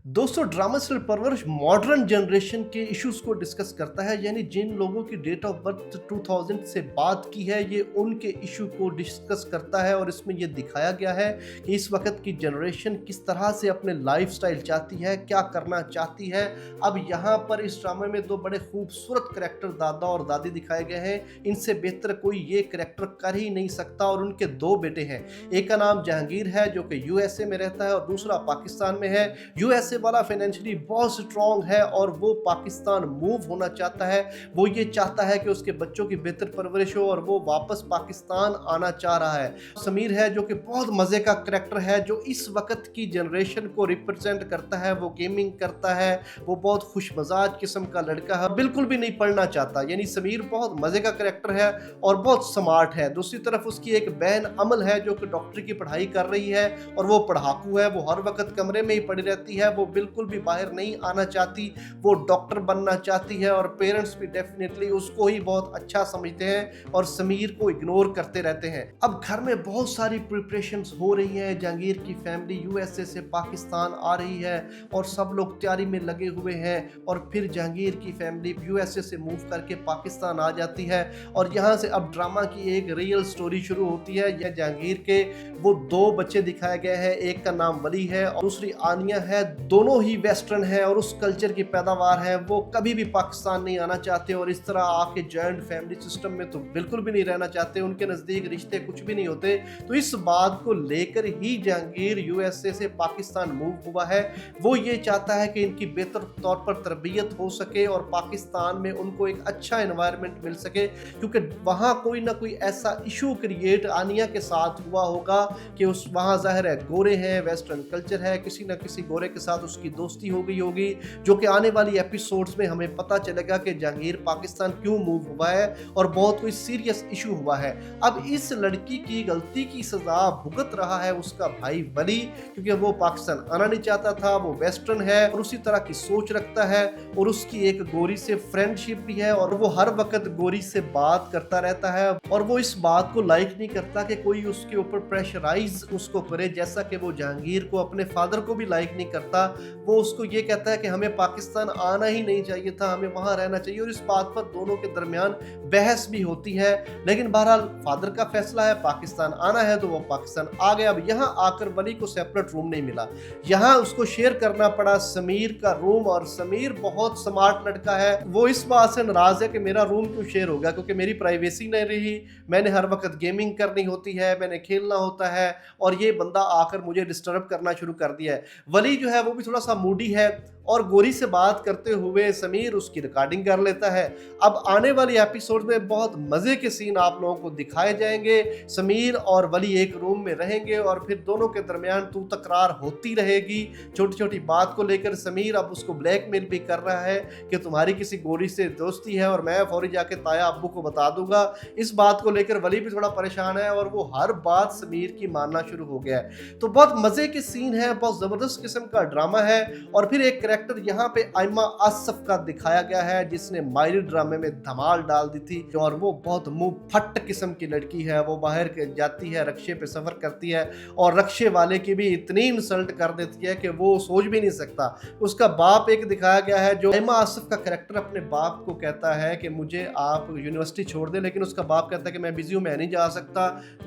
दोस्तों drama serial परवरिश modern generation के इश्यूज को डिस्कस करता है, यानी जिन लोगों की डेट ऑफ बर्थ 2000 से बात की है ये उनके इशू को डिस्कस करता है। और इसमें ये दिखाया गया है कि इस वक्त की जनरेशन किस तरह से अपने लाइफस्टाइल चाहती है, क्या करना चाहती है। अब यहाँ पर इस ड्रामे में दो बड़े खूबसूरत करेक्टर दादा और दादी दिखाए गए हैं। इनसे बेहतर कोई ये करेक्टर कर ही नहीं सकता। और उनके दो बेटे हैं, एक का नाम जहांगीर है जो कि यूएसए में रहता है और दूसरा पाकिस्तान में है। यूएसए वाला फाइनेंशियली बहुत स्ट्रांग है और वो पाकिस्तान मूव होना चाहता है। वो ये चाहता है कि उसके बच्चों की बेहतर परवरिश हो और वो वापस पाकिस्तान आना चाह रहा है। समीर है जो कि बहुत मजे का करेक्टर है, जो इस वक्त की जनरेशन को रिप्रेजेंट करता है। वो गेमिंग करता है, वो बहुत खुश मजाज किस्म का लड़का है, बिल्कुल भी नहीं पढ़ना चाहता। यानी समीर बहुत मजे का करेक्टर है और बहुत स्मार्ट है। दूसरी तरफ उसकी एक बहन अमल है जो कि डॉक्टरी की पढ़ाई कर रही है और वो पढ़ाकू है। वो हर वक्त कमरे में ही पड़ी रहती है, वो बिल्कुल भी बाहर नहीं आना चाहती। वो डॉक्टर बनना चाहती है और पेरेंट्स भी डेफिनेटली उसको ही बहुत अच्छा समझते हैं और समीर को इग्नोर करते रहते हैं। अब घर में बहुत सारी प्रिपरेशंस हो रही है। जहांगीर की फैमिली यूएसए से पाकिस्तान आ रही है और सब लोग तैयारी में लगे हुए हैं। और फिर जहांगीर की फैमिली यूएसए से मूव करके पाकिस्तान आ जाती है और यहाँ से अब ड्रामा की एक रियल स्टोरी शुरू होती है। यह जहांगीर के वो दो बच्चे दिखाए गए हैं, एक का नाम वली है और दूसरी आनिया है। दोनों ही वेस्टर्न है और उस कल्चर की पैदावार है। वो कभी भी पाकिस्तान नहीं आना चाहते और इस तरह आके जॉइंट फैमिली सिस्टम में तो बिल्कुल भी नहीं रहना चाहते। उनके नज़दीक रिश्ते कुछ भी नहीं होते। तो इस बात को लेकर ही जहांगीर यूएसए से पाकिस्तान मूव हुआ है। वो ये चाहता है कि इनकी बेहतर तौर पर तरबियत हो सके और पाकिस्तान में उनको एक अच्छा एनवायरनमेंट मिल सके, क्योंकि वहाँ कोई ना कोई ऐसा इशू क्रिएट आनिया के साथ हुआ होगा कि उस वहाँ ज़ाहिर है गोरे हैं, वेस्टर्न कल्चर है, किसी ना किसी गोरे के साथ उसकी दोस्ती हो गई होगी, जो कि आने वाली एपिसोड्स में हमें पता चलेगा कि जहांगीर पाकिस्तान क्यों मूव हुआ है और बहुत कोई सीरियस इशू हुआ है। अब इस लड़की की गलती की सजा भुगत रहा है उसका भाई वली, क्योंकि वो पाकिस्तान आना नहीं चाहता था। वो वेस्टर्न है और उसी तरह की सोच रखता है और उसकी एक गोरी से फ्रेंडशिप भी है और वो हर वक्त गोरी से बात करता रहता है और वो इस बात को लाइक नहीं करता कि कोई उसके ऊपर प्रेशराइज उसको करे, जैसा कि वो जहांगीर को अपने फादर को भी लाइक नहीं करता। वो उसको ये कहता है कि हमें पाकिस्तान आना ही नहीं चाहिए था, हमें वहां रहना चाहिए। और इस बात पर दोनों के दरमियान बहस भी होती है, लेकिन बहरहाल फादर का फैसला है, पाकिस्तान आना है तो वो पाकिस्तान आ गया। अब यहाँ आकर वली को सेपरेट रूम नहीं मिला, यहाँ उसको शेयर करना पड़ा समीर का रूम। और समीर बहुत स्मार्ट लड़का है, वो इस बात से नाराज है कि मेरा रूम क्यों शेयर हो गया, क्योंकि मेरी प्राइवेसी नहीं रही। मैंने हर वक्त गेमिंग करनी होती है, मैंने खेलना होता है और ये बंदा आकर मुझे डिस्टर्ब करना शुरू कर दिया है। वली जो है वो भी थोड़ा सा मूडी है और गोरी से बात करते हुए समीर उसकी रिकॉर्डिंग कर लेता है। अब आने वाली एपिसोड में बहुत मजे के सीन आप लोगों को दिखाए जाएंगे। समीर और वली एक रूम में रहेंगे और फिर दोनों के दरमियान तू तकरार होती रहेगी छोटी छोटी बात को लेकर। समीर अब उसको ब्लैकमेल भी कर रहा है कि तुम्हारी किसी गोरी से दोस्ती है और मैं फौरी जाके ताया अब्बू को बता दूंगा। इस बात को लेकर वली भी थोड़ा परेशान है और वो हर बात समीर की मानना शुरू हो गया है। तो बहुत मजे के सीन है, बहुत जबरदस्त किस्म का ड्रामा है। और फिर एक कैरेक्टर यहाँ पे आयमा आसफ का दिखाया गया है जिसने मायरी ड्रामे में धमाल डाल दी थी और वो बहुत मुंह फट किस्म की लड़की है। वो बाहर जाती है, रक्शे पे सफर करती है और रक्शे वाले की भी इतनी इंसल्ट कर देती है कि वो सोच भी नहीं सकता। उसका बाप एक दिखाया गया है जो आयमा आसफ का कैरेक्टर अपने बाप को कहता है कि मुझे आप यूनिवर्सिटी छोड़ दे, लेकिन उसका बाप कहता है कि मैं बिजी हूँ, मैं नहीं जा सकता।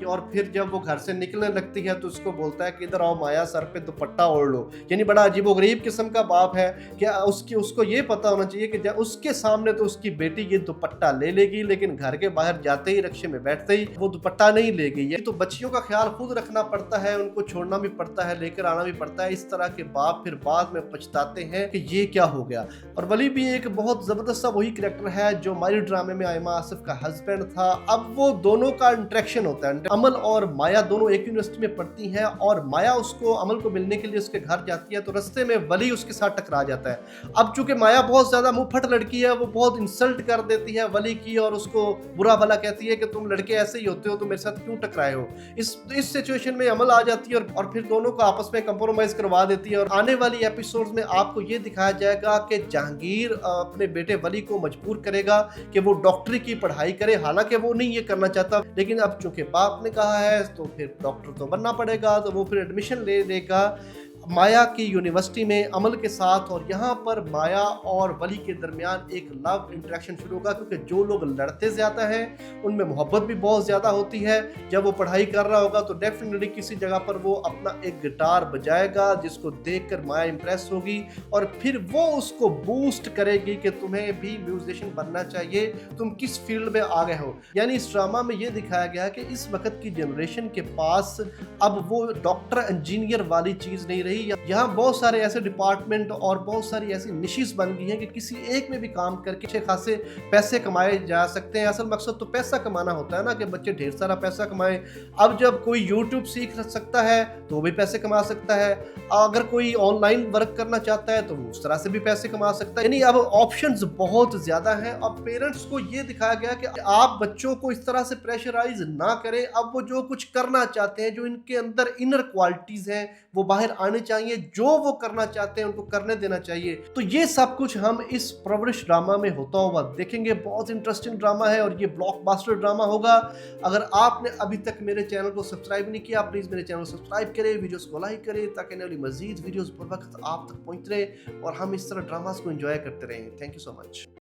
और फिर जब वो घर से निकलने लगती है तो उसको बोलता है कि इधर आओ माया, सर पे दुपट्टा ओढ़ लो। यानी बड़ा अजीबोगरीब किस्म का बाप है। क्या उसको ये पता होना चाहिए कि उसके सामने तो उसकी बेटी ये दुपट्टा ले लेगी, लेकिन घर के बाहर जाते ही, रक्शे में बैठते ही वो दुपट्टा नहीं लेगी। ये तो बच्चियों का ख्याल खुद रखना पड़ता है, उनको छोड़ना भी पड़ता है, लेकर आना भी पड़ता है। इस तरह के बाप फिर बाद में पछताते हैं कि ये क्या हो गया। और वली भी एक बहुत जबरदस्त सा वही कैरेक्टर है जो मायरी ड्रामे में आयमा आसिफ का हस्बैंड था। अब वो दोनों का इंटरेक्शन होता है। अमल और माया दोनों एक यूनिवर्सिटी में पढ़ती हैं और माया उसको अमल को मिलने के लिए उसके घर जाती है तो रास्ते में वली उसके साथ टकरा जाता है। अब चूंकि माया बहुत ज्यादा मुंह फट लड़की है, वो बहुत इंसल्ट कर देती है वली की और उसको बुरा भला कहती है कि तुम लड़के ऐसे ही होते हो, तुम मेरे साथ क्यों टकराए हो। इस सिचुएशन में अमल आ जाती है और फिर दोनों को आपस में कंप्रोमाइज करवा देती है। और आने वाली एपिसोड्स में आपको ये दिखाया जाएगा कि जहांगीर अपने बेटे वली को मजबूर करेगा कि वो डॉक्टरी की पढ़ाई करे, हालांकि वो नहीं ये करना चाहता, लेकिन अब चूंकि बाप ने कहा है तो फिर डॉक्टर तो बनना पड़ेगा, तो वो फिर एडमिशन ले लेगा। माया की यूनिवर्सिटी में अमल के साथ, और यहाँ पर माया और वली के दरमियान एक लव इंटरेक्शन शुरू होगा, क्योंकि जो लोग लड़ते ज़्यादा हैं उनमें मोहब्बत भी बहुत ज़्यादा होती है। जब वो पढ़ाई कर रहा होगा तो डेफिनेटली किसी जगह पर वो अपना एक गिटार बजाएगा जिसको देखकर माया इंप्रेस होगी, और फिर वो उसको बूस्ट करेगी कि तुम्हें भी म्यूजिशियन बनना चाहिए, तुम किस फील्ड में आ गए हो। यानी इस ड्रामा में ये दिखाया गया है कि इस वक्त की जनरेशन के पास अब वो डॉक्टर इंजीनियर वाली चीज़ नहीं रही। यहाँ बहुत सारे ऐसे डिपार्टमेंट और बहुत सारी ऐसी निशिस बन गई हैं कि किसी एक में भी काम करके अच्छे खासे पैसे कमाए जा सकते हैं। असल मकसद तो पैसा कमाना होता है ना, कि बच्चे ढेर सारा पैसा कमाएं। अब जब कोई यूट्यूब सीख सकता है तो वो भी पैसे कमा सकता है, अगर कोई ऑनलाइन वर्क करना चाहता है तो वो उस तरह से भी पैसे कमा सकता है। यानी अब ऑप्शंस बहुत ज्यादा हैं। अब पेरेंट्स को ये दिखाया गया कि आप बच्चों को इस तरह से प्रेशराइज ना करें। अब वो जो कुछ करना चाहते हैं, जो इनके अंदर इनर क्वालिटीज हैं वो बाहर आने चाहिए, जो वो करना चाहते हैं उनको करने देना चाहिए। तो ये सब कुछ हम इस परवरिश ड्रामा में होता हुआ देखेंगे। बहुत इंटरेस्टिंग ड्रामा है और ये ब्लॉकबस्टर ड्रामा होगा। अगर आपने अभी तक मेरे चैनल को सब्सक्राइब नहीं किया, प्लीज मेरे चैनल को सब्सक्राइब करें, वीडियोस को लाइक करें, ताकि आने वाली मजीद वीडियोस बर वक्त आप तक पहुंचते रहे और हम इस तरह ड्रामास को एंजॉय करते रहें। Thank you so much.